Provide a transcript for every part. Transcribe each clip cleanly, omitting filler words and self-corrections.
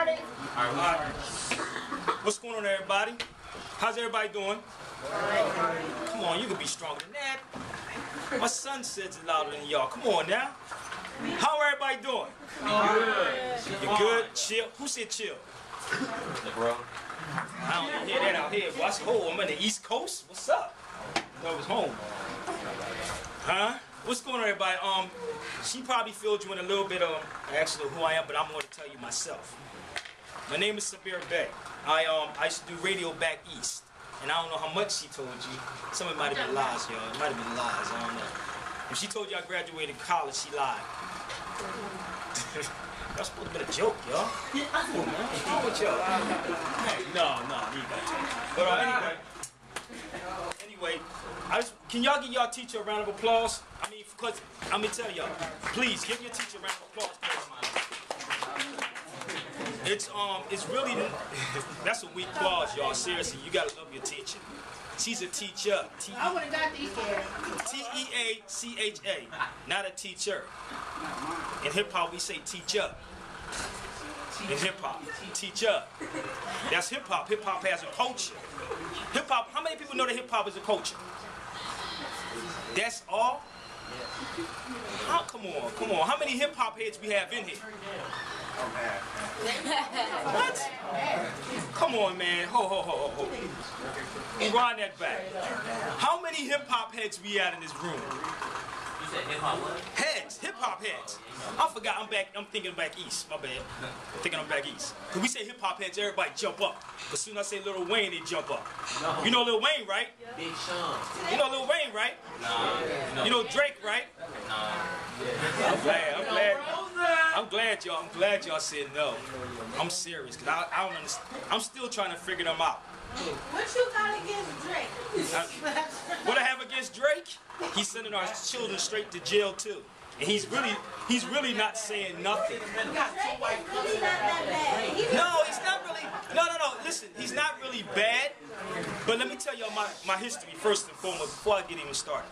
started. All right. What's going on, everybody? How's everybody doing? Come on, you can be stronger than that. My son says it louder than y'all. Come on now. How everybody doing? Good. You good? Chill. Who said chill? Bro. I don't hear that out here. Well, I'm in the East Coast. What's up? I was home. Huh? What's going on, everybody? She probably filled you in a little bit of actually who I am, but I'm going to tell you myself. My name is Sabir Bey. I used to do radio back east, and I don't know how much she told you. Some of it might have been lies, y'all. It might have been lies. I don't know. If she told you I graduated college, she lied. That's supposed to be a joke, y'all. Come on, man. What's wrong with y'all? Hey, no, you got to. But anyway, can y'all give y'all teacher a round of applause? I mean, because I'm gonna tell y'all, please give your teacher a round of applause, please. It's really that's a weak clause, y'all. Seriously, you gotta love your teacher. She's a teacher. I would have got these here. T-E-A-C-H-A, not a teacher. In hip hop, we say teacher. In hip hop, teacher. That's hip hop. Hip hop has a culture. Hip hop. How many people know that hip hop is a culture? That's all. Come on. How many hip hop heads we have in here? What? Come on, man. Ho. Rewind that back. How many hip hop heads we had in this room? You said hip hop what? Heads, hip hop heads. I forgot. I'm thinking back east. My bad. I'm thinking I'm back east. Cause we say hip hop heads, everybody jump up. But soon as I say Lil Wayne, they jump up. No. You know Lil Wayne, right? Big Sean. You know Lil Wayne, right? Nah. You know Drake, right? Nah. I'm glad y'all said no. I'm serious, cause I don't understand. I'm still trying to figure them out. What you got against Drake? What I have against Drake? He's sending our children straight to jail too, and he's really not saying nothing. Drake is really not that bad. No, he's not really. No. Listen, he's not really bad. But let me tell y'all my history first and foremost before I get even started.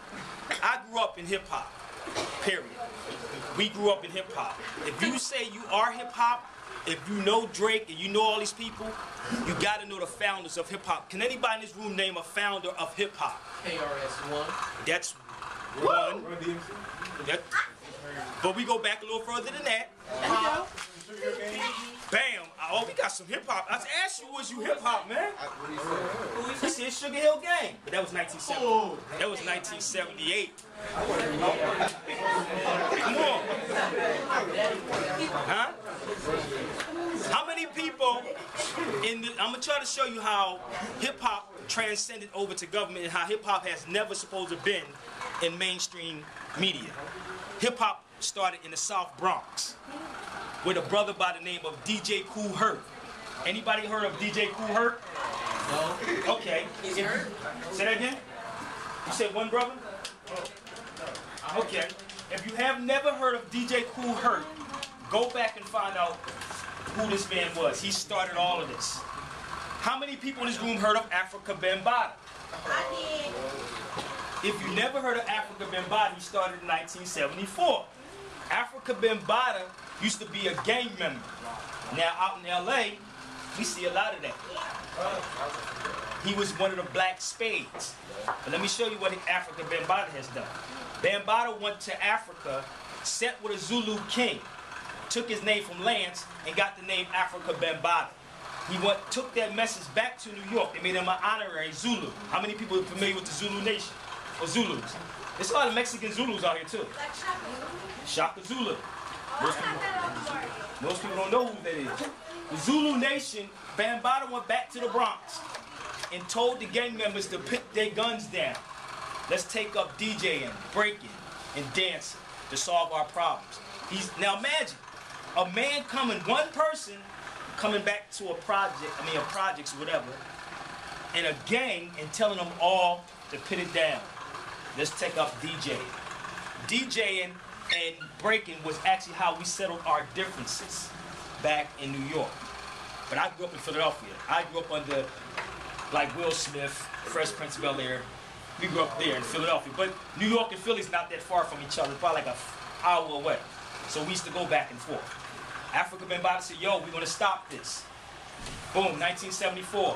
I grew up in hip hop. Period. We grew up in hip hop. If you say you are hip hop, if you know Drake and you know all these people, you got to know the founders of hip hop. Can anybody in this room name a founder of hip hop? KRS-One. That's one. But we go back a little further than that. Bam! Oh, we got some hip hop. I asked you, was you hip hop, man? He said Sugar Hill Gang, but that was 1970. That was 1978. Come on. Huh? How many people I'm gonna try to show you how hip hop transcended over to government and how hip hop has never supposed to been in mainstream media. Hip hop started in the South Bronx with a brother by the name of DJ Kool Herc. Anybody heard of DJ Kool Herc? No. Okay. Say that again? You said one brother? Okay. If you have never heard of DJ Kool Herc, go back and find out who this man was. He started all of this. How many people in this room heard of Africa Bambaataa? I did. If you never heard of Africa Bambaataa, he started in 1974. Africa Bambaataa used to be a gang member. Now out in LA, we see a lot of that. He was one of the black spades. But let me show you what Africa Bambaataa has done. Bambaataa went to Africa, sat with a Zulu king, took his name from Lance, and got the name Africa Bambaataa. He took that message back to New York. They made him an honorary Zulu. How many people are familiar with the Zulu nation? Or Zulus? There's a lot of Mexican Zulus out here too. Like Shaka Zulu. Oh, I got that on the party. Most people don't know who that is. The Zulu nation, Bambaataa went back to the Bronx and told the gang members to put their guns down. Let's take up DJing, breaking, and dancing to solve our problems. Now imagine a man one person coming back to a projects or whatever, and a gang and telling them all to put it down. Let's take up DJing. DJing and breaking was actually how we settled our differences back in New York. But I grew up in Philadelphia. I grew up under like Will Smith, Fresh Prince of Bel-Air. We grew up there in Philadelphia. But New York and Philly's not that far from each other, probably like an hour away. So we used to go back and forth. Africa Bambaataa said, yo, we're gonna stop this. Boom, 1974.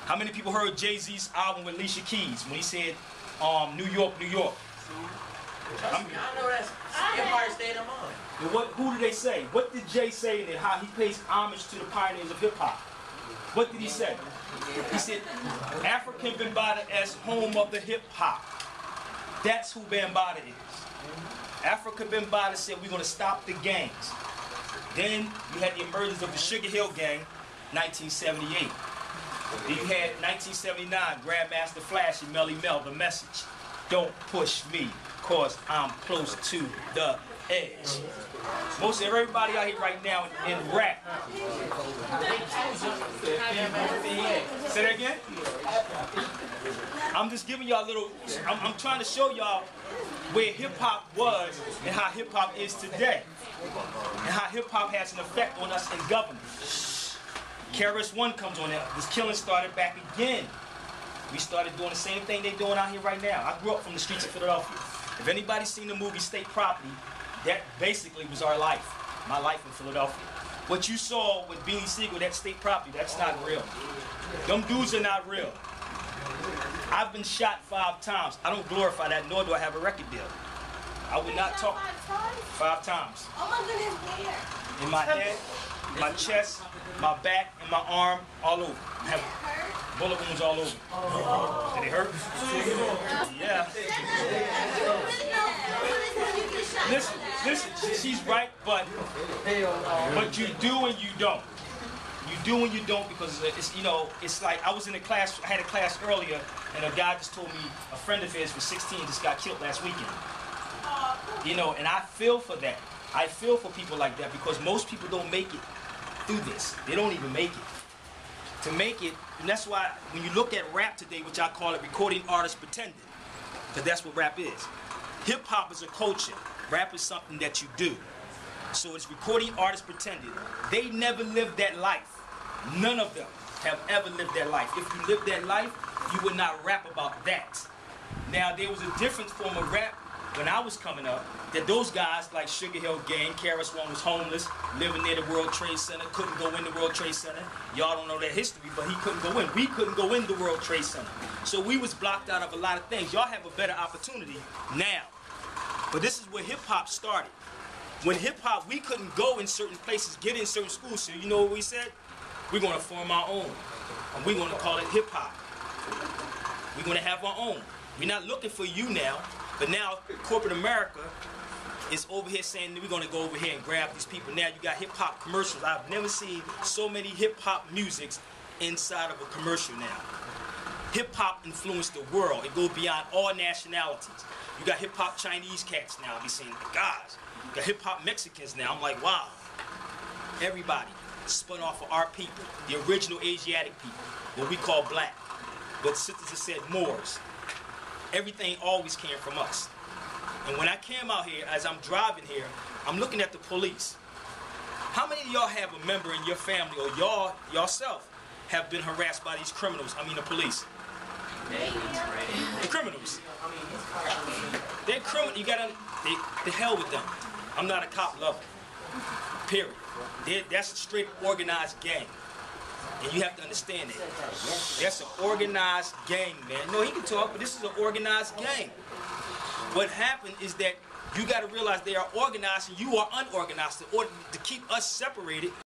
How many people heard Jay-Z's album with Alicia Keys when he said, New York, New York? I know that's Empire State of Mind. Who did they say? What did Jay say in it? How he pays homage to the pioneers of hip hop? What did he say? He said, African Bambaataa as home of the hip hop. That's who Bambaataa is. Africa Bambaataa said, we're going to stop the gangs. Then you had the emergence of the Sugar Hill Gang, 1978. Then you had 1979, Grandmaster Flash and Melly Mel, The Message. Don't push me, cause I'm close to the edge. Most of everybody out here right now in rap. Say that again? I'm just giving y'all a little, I'm trying to show y'all where hip hop was and how hip hop is today. And how hip hop has an effect on us in government. KRS-One comes on there. This killing started back again. We started doing the same thing they're doing out here right now. I grew up from the streets of Philadelphia. If anybody's seen the movie State Property, that basically was our life. My life in Philadelphia. What you saw with Beanie Siegel, that State Property, that's not real. Them dudes are not real. I've been shot 5 times. I don't glorify that, nor do I have a record deal. I would not talk 5 times. Oh my goodness, where? In my head, my chest, my back, and my arm, all over. I have bullet wounds all over. Did it hurt? Yeah. Listen, she's right, but you do and you don't. You do and you don't because it's, you know, it's like I was in a class, I had a class earlier, and a guy just told me a friend of his was 16 just got killed last weekend. You know, and I feel for that. I feel for people like that because most people don't make it through this. They don't even make it. To make it, and that's why when you look at rap today, which I call it recording artists pretending, because that's what rap is. Hip hop is a culture. Rap is something that you do. So it's recording artists pretending. They never lived that life. None of them have ever lived that life. If you lived that life, you would not rap about that. Now, there was a different form of rap when I was coming up, that those guys like Sugar Hill Gang, KRS-One was homeless, living near the World Trade Center, couldn't go in the World Trade Center. Y'all don't know that history, but he couldn't go in. We couldn't go in the World Trade Center. So we was blocked out of a lot of things. Y'all have a better opportunity now. But this is where hip-hop started. When hip-hop, we couldn't go in certain places, get in certain schools, so you know what we said? We're going to form our own, and we're going to call it hip-hop. We're going to have our own. We're not looking for you now, but now corporate America is over here saying we're going to go over here and grab these people. Now you got hip-hop commercials. I've never seen so many hip-hop musics inside of a commercial now. Hip-hop influenced the world. It goes beyond all nationalities. You got hip-hop Chinese cats now. We seen the guys. You got hip-hop Mexicans now. I'm like, wow. Everybody spun off of our people, the original Asiatic people, what we call black. But sisters have said Moors. Everything always came from us. And when I came out here, as I'm driving here, I'm looking at the police. How many of y'all have a member in your family or y'all yourself have been harassed by these criminals? I mean the police. The criminals. They're criminals. You gotta, the hell with them. I'm not a cop lover. Period. That's a straight organized gang. And you have to understand that. That's an organized gang, man. No, he can talk, but this is an organized gang. What happened is that you got to realize they are organized and you are unorganized. In order to keep us separated,